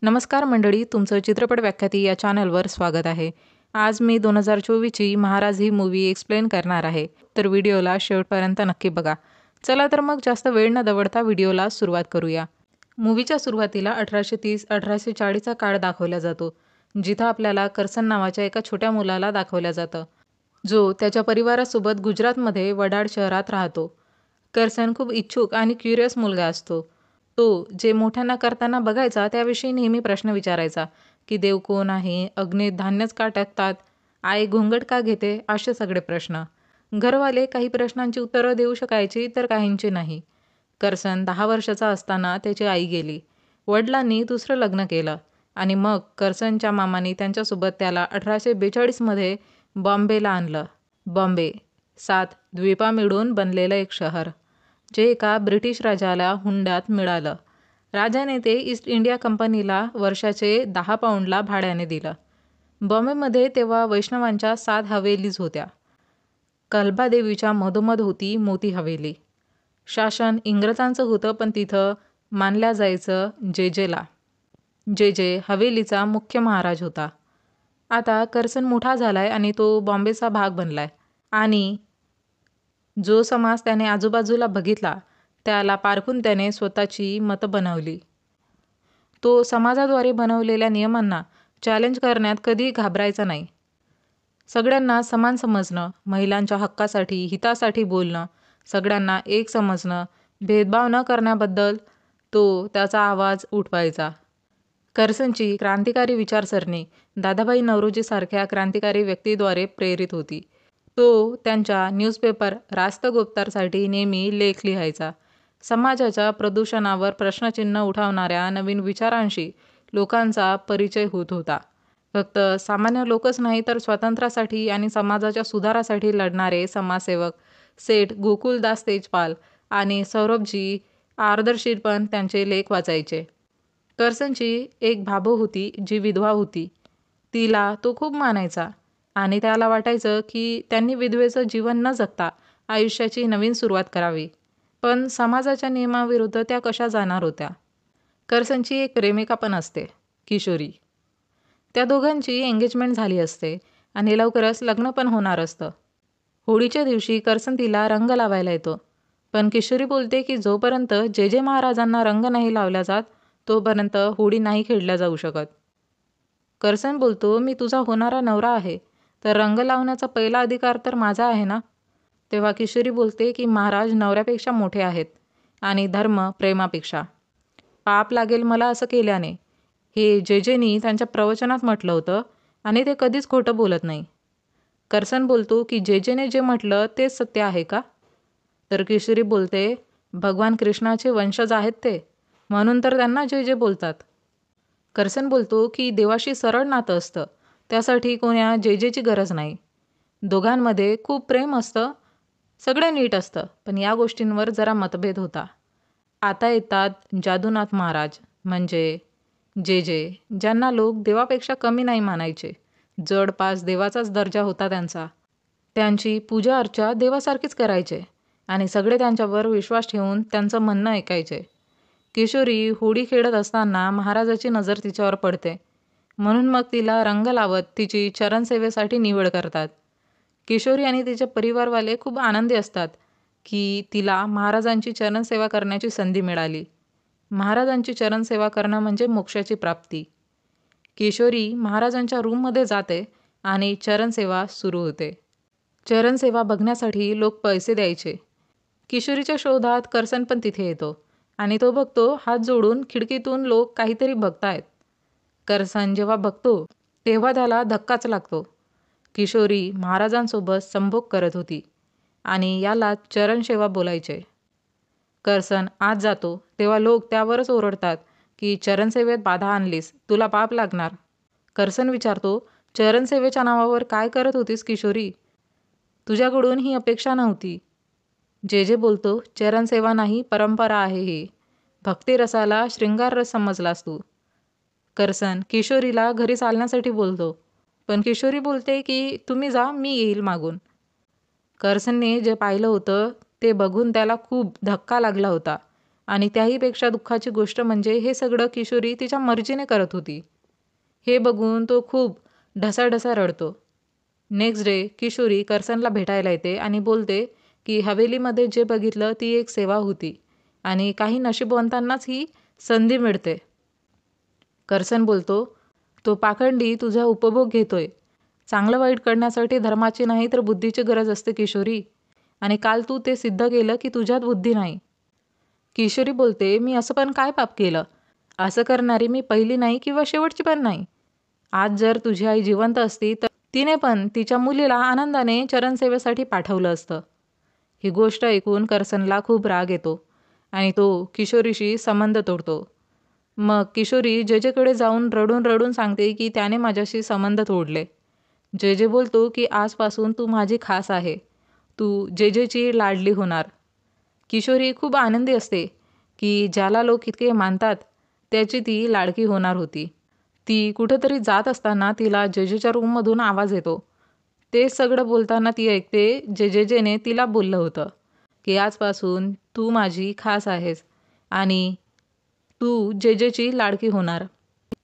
नमस्कार मंडळी, तुमचं चित्रपट व्याख्याती या चॅनलवर स्वागत आहे. आज मी 2024ची महाराज ही मूवी एक्सप्लेन करणार आहे, तर व्हिडिओला शेवटपर्यंत नक्की बघा. चला तर मग जास्त वेळ न दवडता व्हिडिओला सुरुवात करूया. मूवीच्या सुरुवातीला 1830-1840चा काळ दाखवला जातो, जिथं आपल्याला करसन नावाच्या एका छोट्या मुलाला दाखवलं जातं, जो त्याच्या परिवारासोबत गुजरातमध्ये वडाड शहरात राहतो. करसन खूप इच्छुक आणि क्युरियस मुलगा असतो. तो जे मोठ्यांना करताना बघायचा त्याविषयी नेहमी प्रश्न विचारायचा, की देव कोण आहे, अग्नीत धान्यच का टाकतात, आई घोंगट का घेते, असे सगळे प्रश्न. घरवाले काही प्रश्नांची उत्तरं देऊ शकायची तर काहींची नाही. करसन 10 वर्षाचा असताना त्याची आई गेली. वडिलांनी दुसरं लग्न केलं आणि मग करसनच्या मामांनी त्यांच्यासोबत त्याला 1842मध्ये बॉम्बेला आणलं. बॉम्बे 7 द्वीपा मिळून बनलेलं एक शहर, जे एका ब्रिटिश राजाला हुंड्यात मिळालं. राजाने ते ईस्ट इंडिया कंपनीला वर्षाचे 10 पाऊंडला भाड्याने दिलं. बॉम्बेमध्ये तेव्हा वैष्णवांच्या 7 हवेलीज होत्या. कल्बादेवीच्या मधोमध होती मोती हवेली. शासन इंग्रजांचं होतं, पण तिथं मानल्या जायचं जेजेला. जेजे हवेलीचा मुख्य महाराज होता. आता करसन मोठा झालाय आणि तो बॉम्बेचा भाग बनलाय आणि जो समाज त्याने आजूबाजूला बघितला त्याला पारखून त्याने स्वतःची मतं बनवली. तो समाजाद्वारे बनवलेल्या नियमांना चॅलेंज करण्यात कधी घाबरायचा नाही. सगळ्यांना समान समजणं, महिलांच्या हक्कासाठी हितासाठी बोलणं, सगळ्यांना एक समजणं, भेदभाव न करण्याबद्दल तो त्याचा आवाज उठवायचा. करसनची क्रांतिकारी विचारसरणी दादाभाई नौरोजीसारख्या क्रांतिकारी व्यक्तीद्वारे प्रेरित होती. तो त्यांच्या न्यूजपेपर राष्ट्रगोप्तारसाठी नेहमी लेख लिहायचा. समाजाच्या प्रदूषणावर प्रश्नचिन्ह उठवणाऱ्या नवीन विचारांशी लोकांचा परिचय होत होता. फक्त सामान्य लोकच नाही, तर स्वातंत्र्यासाठी आणि समाजाच्या सुधारासाठी लढणारे समाजसेवक सेठ गोकुलदास तेजपाल आणि सौरभजी आर्दशीर पण त्यांचे लेख वाचायचे. करसनची एक भाऊ होती, जी विधवा होती. तिला तो खूप मानायचा आणि त्याला वाटायचं की त्यांनी विधवेचं जीवन न जगता आयुष्याची नवीन सुरुवात करावी. पण समाजाच्या नियमाविरुद्ध त्या कशा जाणार होत्या. करसनची एक प्रेमिका पण असते, किशोरी. त्या दोघांची एंगेजमेंट झाली असते आणि लवकरच लग्न पण होणार असतं. होळीच्या दिवशी करसन तिला रंग लावायला येतो, पण किशोरी बोलते की जोपर्यंत जे महाराजांना रंग नाही लावला जात तोपर्यंत होळी नाही खेळल्या जाऊ शकत. करसन बोलतो, मी तुझा होणारा नवरा आहे, तर रंग लावण्याचा पहिला अधिकार तर माझा आहे ना. तेव्हा किशोरी बोलते की महाराज नवऱ्यापेक्षा मोठे आहेत आणि धर्म प्रेमापेक्षा. पाप लागेल मला असं केल्याने, हे जेजेनी त्यांच्या प्रवचनात म्हटलं होतं आणि ते कधीच खोटं बोलत नाही. करसन बोलतो की जेजेने जे म्हटलं तेच सत्य आहे का. तर किशोरी बोलते, भगवान कृष्णाचे वंशज आहेत ते, म्हणून तर त्यांना जे जे बोलतात. करसन बोलतो की देवाशी सरळ नातं असतं, त्यासाठी कोण्या जेजेची गरज नाही. दोघांमध्ये खूप प्रेम असतं, सगळं नीट असतं, पण या गोष्टींवर जरा मतभेद होता. आता येतात जादूनाथ महाराज, म्हणजे जे ज्यांना लोक देवापेक्षा कमी नाही मानायचे. जडपास देवाचाच दर्जा होता त्यांचा. त्यांची पूजा अर्चा देवासारखीच करायचे आणि सगळे त्यांच्यावर विश्वास ठेवून त्यांचं म्हणणं ऐकायचे. किशोरी होळी खेळत असताना महाराजाची नजर तिच्यावर पडते, म्हणून मग तिला रंग लावत तिची चरणसेवेसाठी निवड करतात. किशोरी आणि तिचे परिवारवाले खूप आनंदी असतात की तिला महाराजांची चरणसेवा करण्याची संधी मिळाली. महाराजांची चरणसेवा करणं म्हणजे मोक्षाची प्राप्ती. किशोरी महाराजांच्या रूममध्ये जाते आणि चरणसेवा सुरू होते. चरणसेवा बघण्यासाठी लोक पैसे द्यायचे. किशोरीच्या शोधात करसन पण तिथे येतो आणि तो बघतो हात जोडून खिडकीतून लोक काहीतरी बघतायत. करसन जेव्हा बघतो तेव्हा त्याला धक्काच लागतो. किशोरी महाराजांसोबत संभोग करत होती आणि याला चरणसेवा बोलायचे. करसन आत जातो तेव्हा लोक त्यावरच ओरडतात की चरणसेवेत बाधा आणलीस, तुला पाप लागणार. करसन विचारतो, चरणसेवेच्या नावावर काय करत होतीस किशोरी, तुझ्याकडून ही अपेक्षा नव्हती. जे बोलतो, चरणसेवा नाही परंपरा आहे ही, भक्तिरसाला शृंगार रस समजलास तू. करसन किशोरीला घरी चालण्यासाठी बोलतो, पण किशोरी बोलते की तुम्ही जा, मी येईल मागून. करसनने जे पाहिलं होतं ते बघून त्याला खूप धक्का लागला होता. आणि त्याहीपेक्षा दुःखाची गोष्ट म्हणजे हे सगळं किशोरी तिच्या मर्जीने करत होती. हे बघून तो खूप ढसाढसा रडतो. नेक्स्ट डे किशोरी करसनला भेटायला येते आणि बोलते की हवेलीमध्ये जे बघितलं ती एक सेवा होती आणि काही नशीबवंतांनाच ही संधी मिळते. करसन बोलतो, तो पाखंडी तुझा उपभोग घेतोय. चांगलं वाईट करण्यासाठी धर्माची नाही तर बुद्धीची गरज असते किशोरी, आणि काल तू ते सिद्ध केलं की तुझ्यात बुद्धी नाही. किशोरी बोलते, मी असं पण काय पाप केलं? असं करणारी मी पहिली नाही किंवा शेवटची पण नाही. आज जर तुझी आई जिवंत असती तर तिने पण तिच्या मुलीला आनंदाने चरणसेवेसाठी पाठवलं असतं. ही गोष्ट ऐकून करसनला खूप राग येतो आणि तो किशोरीशी संबंध तोडतो. मग किशोरी जेजेकडे जाऊन रडून रडून सांगते की त्याने माझ्याशी संबंध तोडले. जेजे बोलतो की आजपासून तू माझी खास आहे. तू जेजेची लाडली होणार. किशोरी खूप आनंदी असते की ज्याला लोक इतके मानतात त्याची ती लाडकी होणार होती. ती कुठंतरी जात असताना तिला जेजेच्या रूममधून आवाज येतो. ते सगळं बोलताना ती ऐकते जे जेजेने तिला बोललं होतं की आजपासून तू माझी खास आहेस आणि तू जेजेची लाडकी होणार.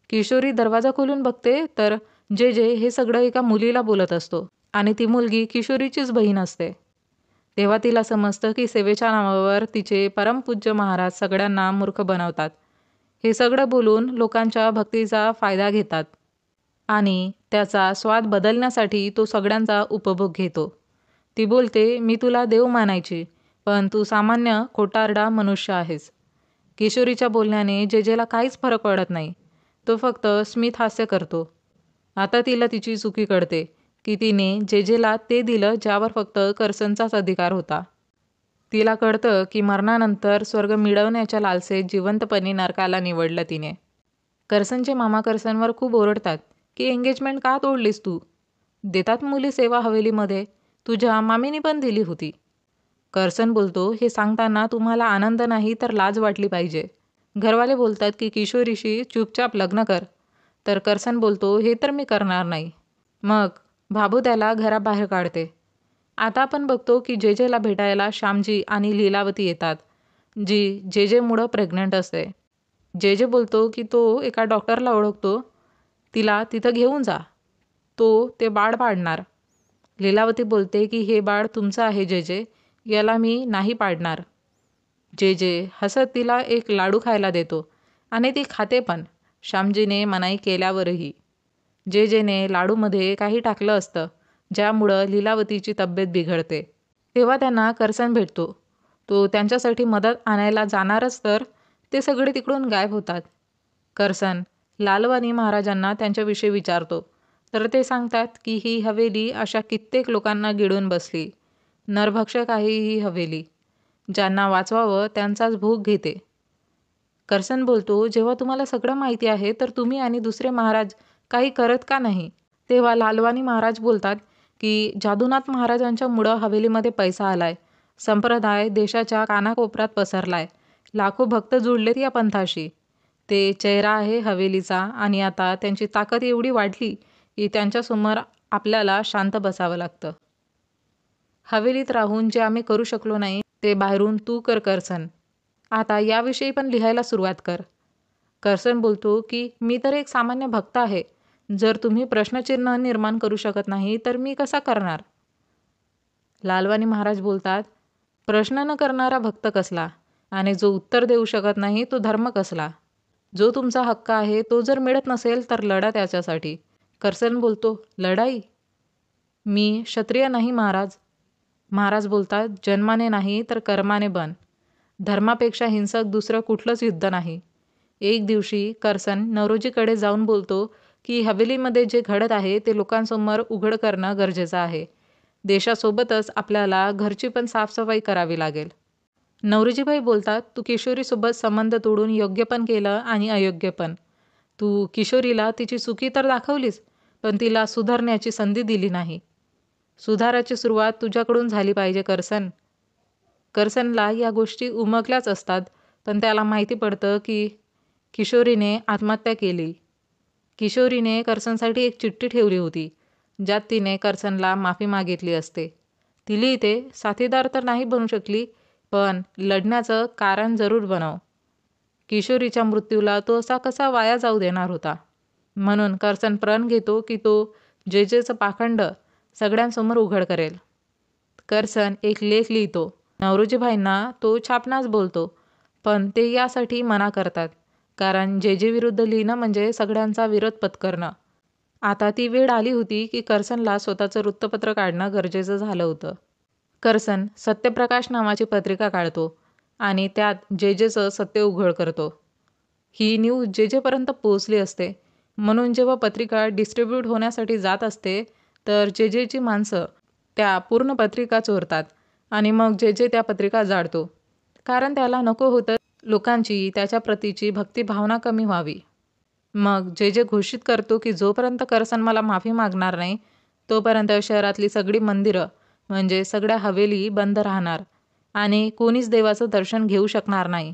किशोरी दरवाजा खोलून बघते तर जेजे हे सगळं एका मुलीला बोलत असतो आणि ती मुलगी किशोरीचीच बहीण असते. तेव्हा तिला समजतं की सेवेच्या नावावर तिचे परमपूज्य महाराज सगळ्यांना मूर्ख बनवतात. हे सगळं बोलून लोकांच्या भक्तीचा फायदा घेतात आणि त्याचा स्वाद बदलण्यासाठी तो सगळ्यांचा उपभोग घेतो. ती बोलते, मी तुला देव मानायची, पण तू सामान्य खोटारडा मनुष्य आहेस. किशोरीच्या बोलण्याने जेजेला काहीच फरक पडत नाही. तो फक्त स्मित हास्य करतो. आता तिला तिची चुकी कळते की तिने जेजेला ते दिलं ज्यावर फक्त करसनचाच अधिकार होता. तिला कळतं की मरणानंतर स्वर्ग मिळवण्याच्या लालसेत जिवंतपणे नरकाला निवडलं तिने. करसनचे मामा करसनवर खूप ओरडतात की एंगेजमेंट का तोडलीस तू? देतात मुली सेवा हवेलीमध्ये, तुझ्या मामीने पण दिली होती. करसन बोलतो, हे सांगताना तुम्हाला आनंद नाही तर लाज वाटली पाहिजे. घरवाले बोलतात की किशोरीशी चुपचाप लग्न कर, तर करसन बोलतो, हे तर मी करणार नाही. मग भाबू त्याला घराबाहेर काढते. आता आपण बघतो की जेजेला भेटायला श्यामजी आणि लीलावती येतात, जी जेजेमुळं प्रेग्नंट असते. जेजे बोलतो की तो एका डॉक्टरला ओळखतो, तिला तिथं घेऊन जा, तो ते बाळ पाडणार. लीलावती बोलते की हे बाळ तुमचं आहे जेजे, याला मी नाही पाडणार. जेजे हसत तिला एक लाडू खायला देतो आणि ती खाते पण, श्यामजीने मनाई केल्यावरही. जेजेने लाडूमध्ये काही टाकलं असतं ज्यामुळं लीलावतीची तब्येत बिघडते. तेव्हा त्यांना करसन भेटतो. तो त्यांच्यासाठी मदत आणायला जाणारच तर ते सगळे तिकडून गायब होतात. करसन लालवानी महाराजांना त्यांच्याविषयी विचारतो तर ते सांगतात की ही हवेली अशा कित्येक लोकांना गिळून बसली. नरभक्षक आहे ही हवेली. ज्यांना वाचवावं त्यांचाच भोग घेते. करसन बोलतो, जेव्हा तुम्हाला सगळं माहिती आहे तर तुम्ही आणि दुसरे महाराज काही करत का नाही? तेव्हा लालवानी महाराज बोलतात की जादूनाथ महाराजांच्या मुळं हवेलीमध्ये पैसा आलाय. संप्रदाय देशाच्या कानाकोपऱ्यात पसरलाय. लाखो भक्त जुळलेत या पंथाशी. ते चेहरा आहे हवेलीचा आणि आता त्यांची ताकद एवढी वाढली की त्यांच्यासमोर आपल्याला शांत बसावं लागतं. हवेलीत राहून जे आम्ही करू शकलो नाही ते बाहेरून तू कर करसन. आता याविषयी पण लिहायला सुरुवात कर. करसन बोलतो की मी तर एक सामान्य भक्त आहे. जर तुम्ही प्रश्नचिन्ह निर्माण करू शकत नाही तर मी कसा करणार? लालवानी महाराज बोलतात, प्रश्न न करणारा भक्त कसला आणि जो उत्तर देऊ शकत नाही तो धर्म कसला? जो तुमचा हक्क आहे तो जर मिळत नसेल तर लढा त्याच्यासाठी. करसन बोलतो, लढाई? मी क्षत्रिय नाही महाराज. महाराज बोलतात, जन्माने नाही तर कर्माने बन. धर्मापेक्षा हिंसक दुसरं कुठलंच युद्ध नाही. एक दिवशी करसन नवरोजीकडे जाऊन बोलतो की हवेलीमध्ये जे घडत आहे ते लोकांसमोर उघड करणं गरजेचं आहे. देशासोबतच आपल्याला घरची पण साफसफाई करावी लागेल. नवरोजीबाई बोलतात, तू किशोरीसोबत संबंध तोडून योग्य पण केलं आणि अयोग्य पण. तू किशोरीला तिची चुकी तर दाखवलीस, पण तिला सुधारण्याची संधी दिली नाही. सुधाराची सुरुवात तुझ्याकडून झाली पाहिजे करसन. करसनला या गोष्टी उमगल्याच असतात, पण त्याला माहिती पडतं की किशोरीने आत्महत्या केली. किशोरीने करसनसाठी एक चिठ्ठी ठेवली होती ज्यात तिने करसनला माफी मागितली असते. ती लिहिते, साथीदार तर नाही बनू शकली पण लढण्याचं कारण जरूर बनव. किशोरीच्या मृत्यूला तो असा कसा वाया जाऊ देणार होता. म्हणून कर्सन प्रण घेतो की तो जेजेचं पाखंड सगळ्यांसमोर उघड करेल. कर्सन एक लेख लिहितो. नवरोजीभाईंना तो छापण्यास बोलतो, पण ते यासाठी मना करतात, कारण जेजे विरुद्ध लिहिणं म्हणजे सगळ्यांचा विरोध पत्करणं. आता ती वेळ आली होती की कर्सनला स्वतःचं वृत्तपत्र काढणं गरजेचं झालं होतं. कर्सन सत्यप्रकाश नावाची पत्रिका काढतो आणि त्यात जेजेचं सत्य उघड करतो. ही न्यूज जेजेपर्यंत पोहोचली असते, म्हणून जेव्हा पत्रिका डिस्ट्रीब्यूट होण्यासाठी जात असते तर जेजेची माणसं त्या पूर्ण पत्रिका चोरतात आणि मग जेजे त्या पत्रिका जाळतो, कारण त्याला नको होतं लोकांची त्याच्या प्रतीची भक्तिभावना कमी व्हावी. मग जेजे घोषित करतो की जोपर्यंत कर्सन मला माफी मागणार नाही तोपर्यंत शहरातली सगळी मंदिरं म्हणजे सगळ्या हवेली बंद राहणार आणि कोणीच देवाचं दर्शन घेऊ शकणार नाही.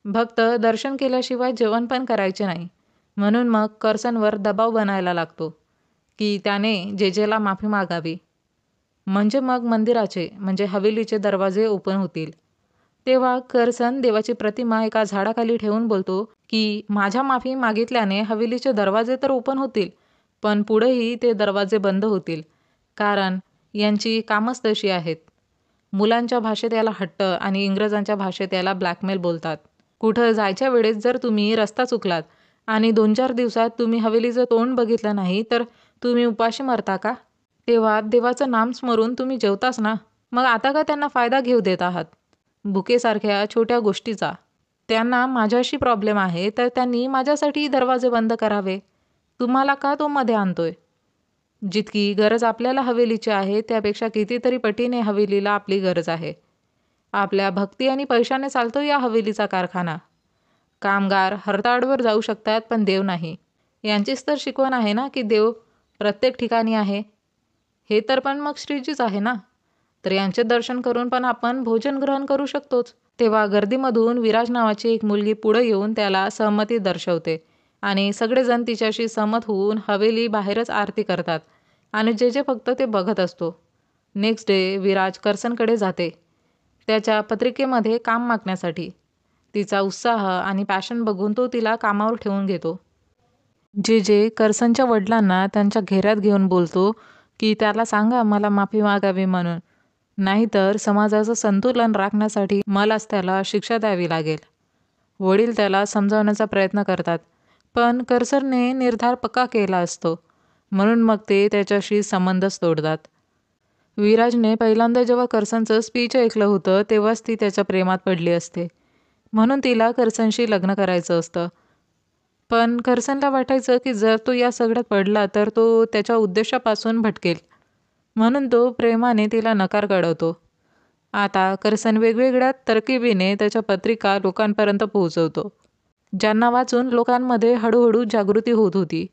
भक्त दर्शन केल्याशिवाय जेवण पण करायचे नाही. म्हणून मग कर्सनवर दबाव बनायला लागतो की त्याने जेजेला माफी मागावी, म्हणजे मग मंदिराचे म्हणजे हवेलीचे दरवाजे ओपन होतील. तेव्हा कर्सन देवाची प्रतिमा एका झाडाखाली ठेवून बोलतो की माझ्या माफी मागितल्याने हवेलीचे दरवाजे तर ओपन होतील, पण पुढेही ते दरवाजे बंद होतील, कारण यांची कामच तशी आहेत. मुलांच्या भाषेत याला हट्ट आणि इंग्रजांच्या भाषेत याला ब्लॅकमेल बोलतात. कुठं जायच्या वेळेस जर तुम्ही रस्ता चुकलात आणि 2-4 दिवसात तुम्ही हवेलीचं तोंड बघितलं नाही तर तुम्ही उपाशी मरता का? तेव्हा देवाचं नाम स्मरून तुम्ही जेवताच ना, मग आता का त्यांना फायदा घेऊ देत आहात भुकेसारख्या छोट्या गोष्टीचा? त्यांना माझ्याशी प्रॉब्लेम आहे तर त्यांनी माझ्यासाठी दरवाजे बंद करावे. तुम्हाला का तो मध्ये आणतोय? जितकी गरज आपल्याला हवेलीची आहे त्यापेक्षा कितीतरी पटीने हवेलीला आपली गरज आहे. आपल्या भक्ती आणि पैशाने चालतो या हवेलीचा कारखाना. कामगार हरताळवर जाऊ शकतात पण देव नाही. यांचीच तर शिकवण आहे ना की देव प्रत्येक ठिकाणी आहे. हे तर पण मग श्रीजीच आहे ना, तर यांचे दर्शन करून पण आपण भोजन ग्रहण करू शकतोच. तेव्हा गर्दीमधून विराज नावाची एक मुलगी पुढे येऊन त्याला सहमती दर्शवते आणि सगळेजण तिच्याशी सहमत होऊन हवेली बाहेरच आरती करतात आणि जे फक्त ते बघत असतो. नेक्स्ट डे विराज कर्सनकडे जाते त्याच्या पत्रिकेमध्ये काम मागण्यासाठी. तिचा उत्साह आणि पॅशन बघून तो तिला कामावर ठेवून घेतो. जे कर्सनच्या वडिलांना त्यांच्या घेऱ्यात घेऊन बोलतो की त्याला सांगा मला माफी मागावी म्हणून, नाहीतर समाजाचं संतुलन राखण्यासाठी मलाच त्याला शिक्षा द्यावी लागेल. वडील त्याला समजावण्याचा प्रयत्न करतात, पण कर्सनने निर्धार पक्का केला असतो, म्हणून मग ते त्याच्याशी संबंधच तोडतात. विराजने पहिल्यांदा जेव्हा कर्सनचं स्पीच ऐकलं होतं तेव्हाच ती त्याच्या प्रेमात पडली असते, म्हणून तिला कर्सनशी लग्न करायचं असतं. पण कर्सनला वाटायचं की जर तो या सगळ्यात पडला तर तो त्याच्या उद्देशापासून भटकेल, म्हणून तो प्रेमाने तिला नकार कळवतो. आता कर्सन वेगवेगळ्या तरकिबीने त्याच्या पत्रिका लोकांपर्यंत पोहोचवतो, ज्यांना वाचून लोकांमध्ये हळूहळू जागृती होत होती.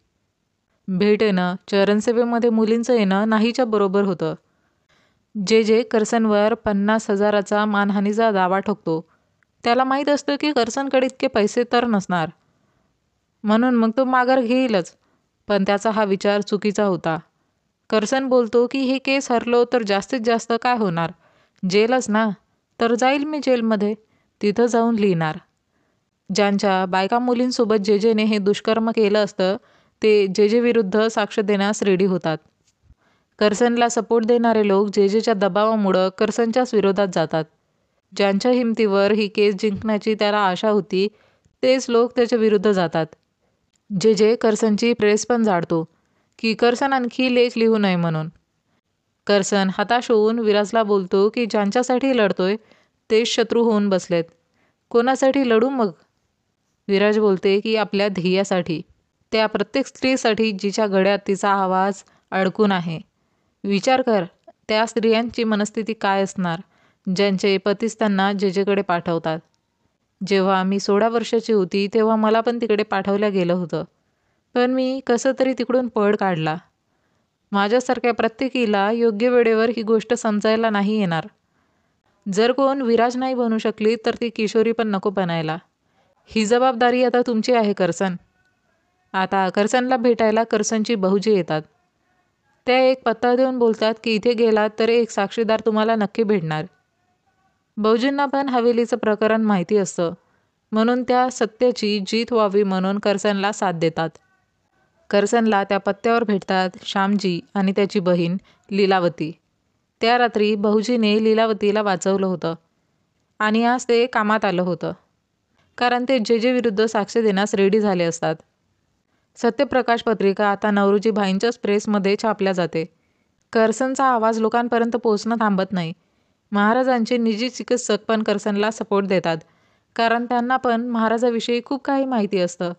भेट येणं, चरणसेवेमध्ये मुलींचं येणं नाहीच्या बरोबर होतं. जे कर्सनवर 50,000चा मानहानीचा दावा ठोकतो. त्याला माहीत असतं की कर्सनकडे इतके पैसे तर नसणार, म्हणून मग तो माघार घेईलच, पण त्याचा हा विचार चुकीचा होता. कर्सन बोलतो की हे केस हरलो तर जास्तीत जास्त काय होणार, जेलच ना, तर जाईल मी जेलमध्ये, तिथं जाऊन लिहिणार. ज्यांच्या बायका मुलींसोबत जेजेने हे दुष्कर्म केलं असतं ते जेजे विरुद्ध साक्ष देण्यास रेडी होतात. कर्सनला सपोर्ट देणारे लोक जेजेच्या दबावामुळं कर्सनच्याच विरोधात जातात. ज्यांच्या हिमतीवर ही केस जिंकण्याची त्याला आशा होती तेच लोक त्याच्या विरुद्ध जातात. जे कर्सनची प्रेस पण जाडतो की कर्सन आणखी लेख लिहू नये म्हणून. कर्सन हताश होऊन विराजला बोलतो की ज्यांच्यासाठी लढतोय तेच शत्रू होऊन बसलेत, कोणासाठी लढू मग? विराज बोलते की आपल्या ध्येयासाठी, त्या प्रत्येक स्त्रीसाठी जिच्या गळ्यात तिचा आवाज अडकून आहे. विचार कर त्या स्त्रियांची मनस्थिती काय असणार ज्यांचे पतीच त्यांना जेजेकडे पाठवतात. जेव्हा मी 16 वर्षाची होती तेव्हा मला पण तिकडे पाठवलं गेलं होतं, पण मी कसं तरी तिकडून पळ काढला. माझ्यासारख्या प्रत्येकीला योग्य वेळेवर ही गोष्ट समजायला नाही येणार. जर कोण विराज नाही बनू शकली तर ती किशोरी पण नको बनायला. ही जबाबदारी आता तुमची आहे कर्सन. आता कर्सनला भेटायला कर्सनची भाऊजी येतात. त्या एक पत्ता देऊन बोलतात की इथे गेलात तर एक साक्षीदार तुम्हाला नक्की भेटणार. भाऊजींना पण हवेलीचं प्रकरण माहिती असतं, म्हणून त्या सत्याची जीत व्हावी म्हणून करसनला साथ देतात. करसनला त्या पत्त्यावर भेटतात श्यामजी आणि त्याची बहीण लीलावती. त्या रात्री भाऊजीने लीलावतीला वाचवलं होतं आणि आज ते कामात आलं होतं, कारण ते जे विरुद्ध साक्ष देण्यास रेडी झाले असतात. सत्यप्रकाश पत्रिका आता नवरोजी भाईंच्याच प्रेसमध्ये छापल्या जाते. करसनचा आवाज लोकांपर्यंत पोहोचणं थांबत नाही. महाराजांचे निजी चिकित्सक पण करसनला सपोर्ट देतात, कारण त्यांना पण महाराजाविषयी खूप काही माहिती असतं.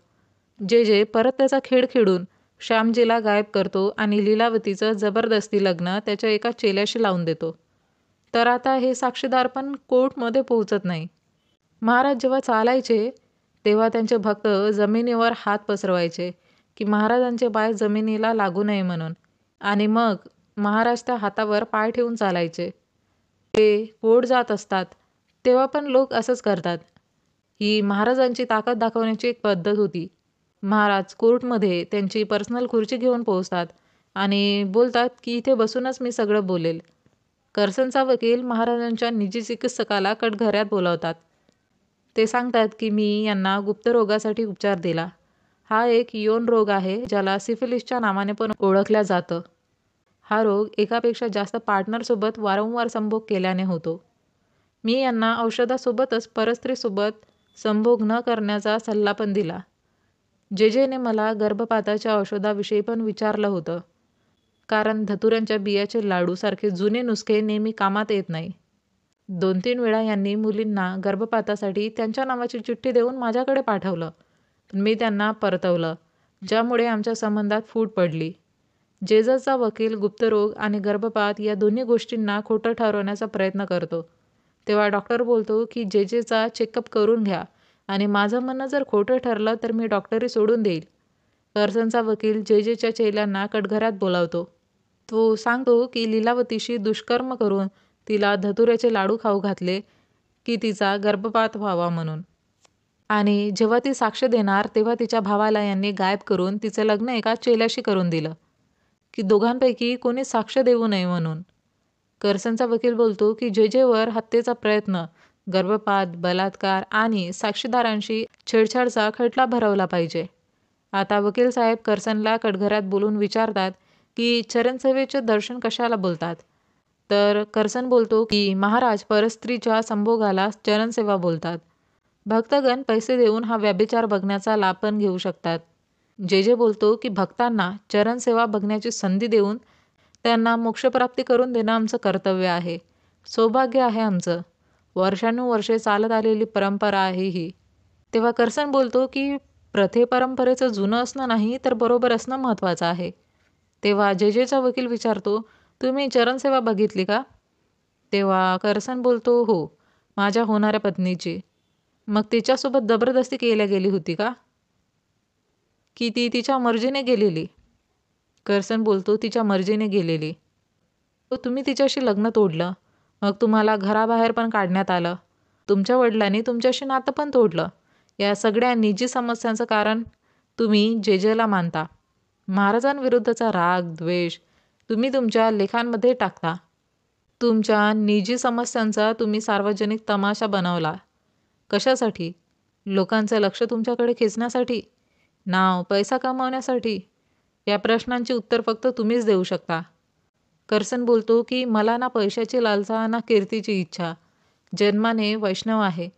जे परत त्याचा खेळ खेळून श्यामजीला गायब करतो आणि लीलावतीचं जबरदस्ती लग्न त्याच्या एका चेल्याशी लावून देतो. तर आता हे साक्षीदार पण कोर्टमध्ये पोहोचत नाही. महाराज जेव्हा चालायचे तेव्हा त्यांचे भक्त जमिनीवर हात पसरवायचे की महाराजांचे पाय जमिनीला लागू नये म्हणून, आणि मग महाराज त्या हातावर पाय ठेवून चालायचे. ते कोर्ट जात असतात तेव्हा पण लोक असंच करतात. ही महाराजांची ताकद दाखवण्याची एक पद्धत होती. महाराज कोर्टमध्ये त्यांची पर्सनल खुर्ची घेऊन पोहोचतात आणि बोलतात की इथे बसूनच मी सगळं बोलेल. करसनचा वकील महाराजांच्या निजी चिकित्सकाला कटघऱ्यात बोलावतात. ते सांगतात की मी यांना गुप्तरोगासाठी उपचार दिला. हा एक यौन रोग आहे ज्याला सिफिलिसच्या नावाने पण ओळखल्या जातं. हा रोग एकापेक्षा जास्त पार्टनरसोबत वारंवार संभोग केल्याने होतो. मी यांना औषधासोबतच परस्त्रीसोबत संभोग न करण्याचा सल्ला पण दिला. जेने मला गर्भपाताच्या औषधाविषयी पण विचारलं होतं, कारण धतुरांच्या बियाचे लाडूसारखे जुने नुसके नेहमी कामात येत नाही. 2-3 वेळा यांनी मुलींना गर्भपातासाठी त्यांच्या नावाची चिठ्ठी देऊन माझ्याकडे पाठवलं, पण मी त्यांना परतवलं, ज्यामुळे आमच्या संबंधात फूट पडली. जेजचा वकील गुप्तरोग आणि गर्भपात या दोन्ही गोष्टींना खोटं ठरवण्याचा प्रयत्न करतो. तेव्हा डॉक्टर बोलतो की जेचा चेकअप करून घ्या आणि माझं म्हणणं जर खोटं ठरलं तर मी डॉक्टरी सोडून देईल. करसनचा वकील जेच्या चेल्यांना कटघऱ्यात बोलावतो. तो सांगतो की लीलावतीशी दुष्कर्म करून तिला धतुऱ्याचे लाडू खाऊ घातले की तिचा गर्भपात व्हावा म्हणून, आणि जेव्हा ती साक्ष देणार तेव्हा तिच्या भावाला यांनी गायब करून तिचं लग्न एका चेल्याशी करून दिलं की दोघांपैकी कोणी साक्ष देऊ नये म्हणून. करसनचा वकील बोलतो की जेवर हत्येचा प्रयत्न, गर्भपात, बलात्कार आणि साक्षीदारांशी छेडछाडचा खटला भरवला पाहिजे. आता वकील साहेब करसनला कटघऱ्यात बोलून विचारतात की चरणसेवेचे दर्शन कशाला बोलतात. तर करसन बोलतो की महाराज परस्त्रीच्या संभोगाला चरणसेवा बोलतात. भक्तगण पैसे देऊन हा व्यभिचार बघण्याचा लाभ पण घेऊ शकतात. जे बोलतो की भक्तांना चरणसेवा बघण्याची संधी देऊन त्यांना मोक्षप्राप्ती करून देणं आमचं कर्तव्य आहे, सौभाग्य आहे आमचं, वर्षानुवर्षे चालत आलेली परंपरा आहे ही. तेव्हा करसन बोलतो की परंपरेचं जुनं असणं नाही तर बरोबर असणं महत्त्वाचं आहे. तेव्हा जेचा वकील विचारतो, तुम्ही चरणसेवा बघितली का? तेव्हा करसन बोलतो, हो, माझ्या होणाऱ्या पत्नीची. मग तिच्यासोबत जबरदस्ती केल्या गेली होती का, की ती तिच्या मर्जीने गेलेली? करसन बोलतो, तिच्या मर्जीने गेलेली. तुम्ही तिच्याशी लग्न तोडलं, मग तुम्हाला घराबाहेर पण काढण्यात आलं, तुमच्या वडिलांनी तुमच्याशी नातं पण तोडलं. या सगळ्या निजी समस्यांचं कारण तुम्ही जेला मानता. महाराजांविरुद्धचा राग, द्वेष तुम्ही तुमच्या लेखांमध्ये टाकता. तुमच्या निजी समस्यांचा तुम्ही सार्वजनिक तमाशा बनवला. कशासाठी? लोकांचं लक्ष तुमच्याकडे खेचण्यासाठी? नाव, पैसा कमावण्यासाठी? या प्रश्नांची उत्तर फक्त तुम्हीच देऊ शकता. करसन बोलतो की मला ना पैशाची लालसा ना कीर्तीची इच्छा. जन्माने वैष्णव आहे,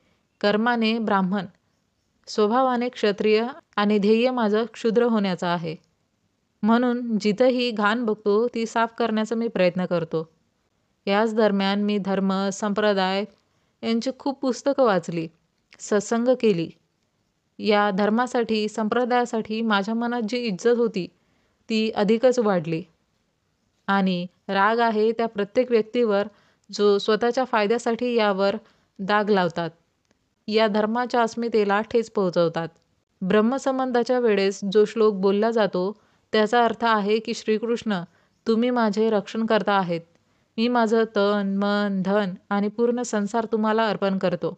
कर्माने ब्राह्मण, स्वभावाने क्षत्रिय आणि ध्येय माझं क्षुद्र होण्याचं आहे. म्हणून जिथंही घाण बघतो ती साफ करण्याचा मी प्रयत्न करतो. याच दरम्यान मी धर्म, संप्रदाय यांची खूप पुस्तकं वाचली, सत्संग केली. या धर्मासाठी, संप्रदायासाठी माझ्या मनात जी इज्जत होती ती अधिकच वाढली. आणि राग आहे त्या प्रत्येक व्यक्तीवर जो स्वतःच्या फायद्यासाठी यावर दाग लावतात, या धर्माच्या अस्मितेला ठेच पोहोचवतात. ब्रह्मसंबंधाच्या वेळेस जो श्लोक बोलला जातो त्याचा अर्थ आहे की श्रीकृष्ण, तुम्ही माझे रक्षण करता आहेत. मी माझं तन, मन, धन आणि पूर्ण संसार तुम्हाला अर्पण करतो.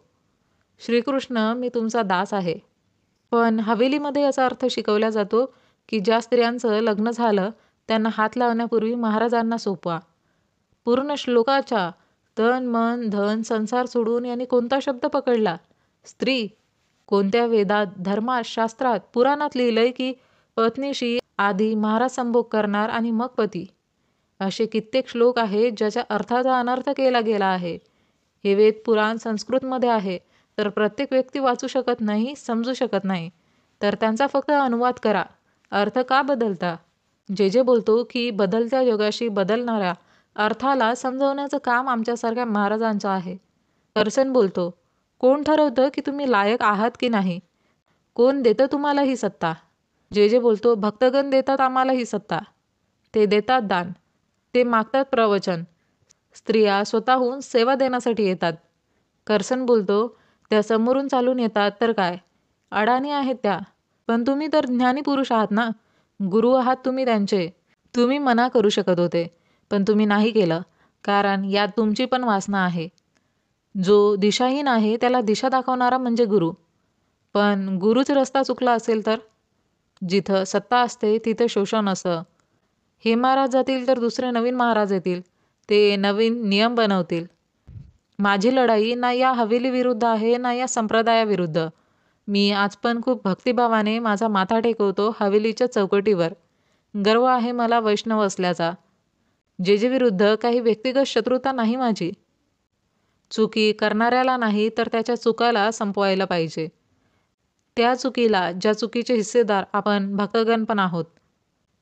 श्रीकृष्ण, मी तुमचा दास आहे. पण हवेलीमध्ये याचा अर्थ शिकवला जातो की ज्या स्त्रियांचं लग्न झालं त्यांना हात लावण्यापूर्वी महाराजांना सोपवा. पूर्ण श्लोकाच्या तन मन धन संसार सोडून यांनी कोणता शब्द पकडला? स्त्री. कोणत्या वेदात, धर्मात, शास्त्रात, पुराणात लिहिलंय की पत्नीशी आधी महाराज संभोग करणार आणि मग पती? असे कित्येक श्लोक आहेत ज्याच्या अर्थाचा अनर्थ केला गेला आहे. हे वेद पुराण संस्कृतमध्ये आहे, तर प्रत्येक व्यक्ती वाचू शकत नाही, समजू शकत नाही. तर त्यांचा फक्त अनुवाद करा. अर्थ का बदलता? जे बोलतो की बदलत्या जगाशी बदलणाऱ्या अर्थाला समजवण्याचं काम आमच्यासारख्या महाराजांचं आहे. कर्सन बोलतो, कोण ठरवतं की तुम्ही लायक आहात की नाही? कोण देतं तुम्हाला ही सत्ता? जे बोलतो, भक्तगण देतात आम्हाला ही सत्ता. ते देतात दान, ते मागतात प्रवचन. स्त्रिया स्वतःहून सेवा देण्यासाठी येतात. कर्सन बोलतो, त्या समोरून चालून येतात तर काय, अडाणी आहेत त्या. पण तुम्ही तर ज्ञानी पुरुष आहात ना, गुरु आहात तुम्ही त्यांचे. तुम्ही मना करू शकत होते, पण तुम्ही नाही केलं, कारण यात तुमची पण वासना आहे. जो दिशाहीन आहे त्याला दिशा दाखवणारा म्हणजे गुरु. पण गुरुच रस्ता चुकला असेल तर? जिथं सत्ता असते तिथे शोषण असतं. हे महाराज जातील तर दुसरे नवीन महाराज येतील, ते नवीन नियम बनवतील. माझी लढाई ना या हवेली विरुद्ध आहे ना या संप्रदायाविरुद्ध. मी आज पण खूप भक्तिभावाने माझा माथा टेकवतो हवेलीच्या चौकटीवर. गर्व आहे मला वैष्णव असल्याचा. जे विरुद्ध काही व्यक्तिगत शत्रुता नाही माझी. चुकी करणाऱ्याला नाही तर त्याच्या चुकाला संपवायला पाहिजे. त्या चुकीला, ज्या चुकीचे हिस्सेदार आपण भक्तगण पण आहोत.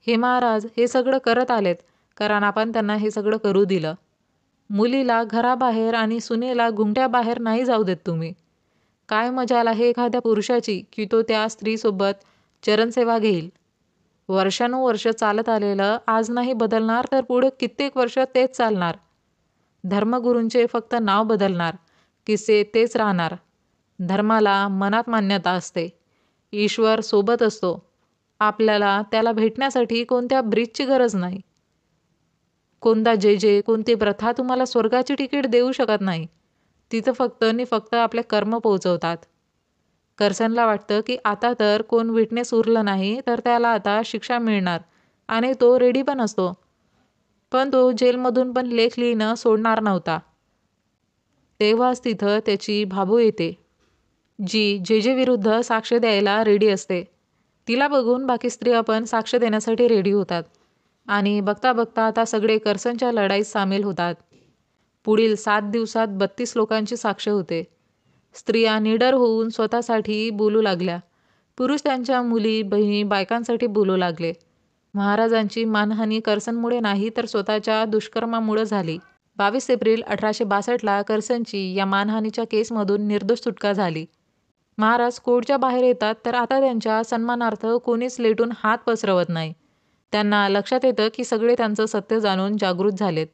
हे महाराज हे सगळं करत आलेत कारण आपण त्यांना हे सगळं करू दिलं. मुलीला घराबाहेर आणि सुनेला घुमट्याबाहेर नाही जाऊ देत तुम्ही. काय मजाल आहे एखाद्या पुरुषाची की तो त्या स्त्रीसोबत चरणसेवा घेईल. वर्षानुवर्ष चालत आलेलं आज नाही बदलणार तर पुढे कित्येक वर्ष तेच चालणार. धर्मगुरूंचे फक्त नाव बदलणार, किस्से तेच राहणार. धर्माला मनात मान्यता असते, ईश्वर सोबत असतो. आपल्याला त्याला भेटण्यासाठी कोणत्या ब्रिजची गरज नाही. कोणता कोणती प्रथा तुम्हाला स्वर्गाची तिकीट देऊ शकत नाही. तिथं फक्त आणि फक्त आपले कर्म पोहोचवतात. कर्सनला वाटतं की आता तर कोण विटनेस उरलं नाही तर त्याला आता शिक्षा मिळणार आणि तो रेडी पण असतो. पण तो जेलमधून पण लेख लिहिणं सोडणार नव्हता. तेव्हाच तिथं त्याची भाबू येते, जी जे विरुद्ध साक्ष द्यायला रेडी असते. तिला बघून बाकी स्त्रिया पण साक्ष देण्यासाठी रेडी होतात आणि बघता बघता आता सगळे कर्सनच्या लढाईत सामील होतात. पुढील 7 दिवसात 32 लोकांची साक्ष होते. स्त्रिया निडर होऊन स्वतःसाठी बोलू लागल्या. पुरुष त्यांच्या मुली, बहिणी, बायकांसाठी बोलू लागले. महाराजांची मानहानी कर्सनमुळे नाही तर स्वतःच्या दुष्कर्मामुळे झाली. 22 एप्रिल 1862ला कर्सनची या मानहानीच्या केसमधून निर्दोष सुटका झाली. महाराज कोर्टच्या बाहेर येतात तर आता त्यांच्या सन्मानार्थ कोणीच लेटून हात पसरवत नाही. त्यांना लक्षात येतं की सगळे त्यांचं सत्य जाणून जागृत झालेत,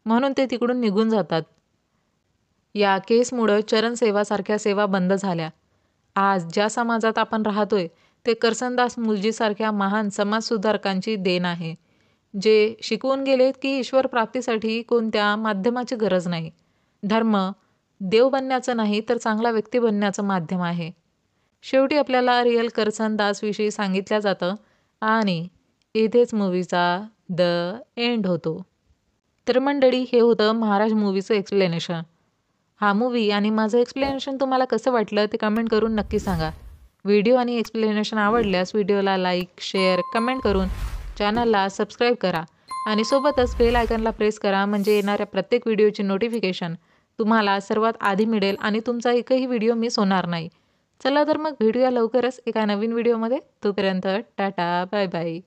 म्हणून ते तिकडून निघून जातात. या केसमुळं चरणसेवासारख्या सेवा बंद झाल्या. आज ज्या समाजात आपण राहतोय ते करसनदास मुलजीसारख्या महान समाजसुधारकांची देण आहे, जे शिकवून गेलेत की ईश्वर प्राप्तीसाठी कोणत्या माध्यमाची गरज नाही. धर्म देव बनण्याचं नाही तर चांगला व्यक्ती बनण्याचं माध्यम आहे. शेवटी आपल्याला रिअल करसनदासविषयी सांगितलं जातं आणि इथेच मूवीचा द एंड होतो. तर मंडळी, हे होतं महाराज मूवीचं एक्सप्लेनेशन. हा मूवी आणि माझं एक्सप्लेनेशन तुम्हाला कसं वाटलं ते कमेंट करून नक्की सांगा. व्हिडिओ आणि एक्सप्लेनेशन आवडल्यास व्हिडिओला लाईक, शेअर, कमेंट करून चॅनलला सबस्क्राईब करा आणि सोबतच बेल आयकॉनला प्रेस करा, म्हणजे येणाऱ्या प्रत्येक व्हिडिओची नोटिफिकेशन तुम्हाला सर्वात आधी मिळेल आणि तुमचा एकही व्हिडिओ मिस होणार नाही. चला तर मग भेटूया लवकरच एका नवीन व्हिडिओमध्ये. तोपर्यंत टाटा, बाय बाय.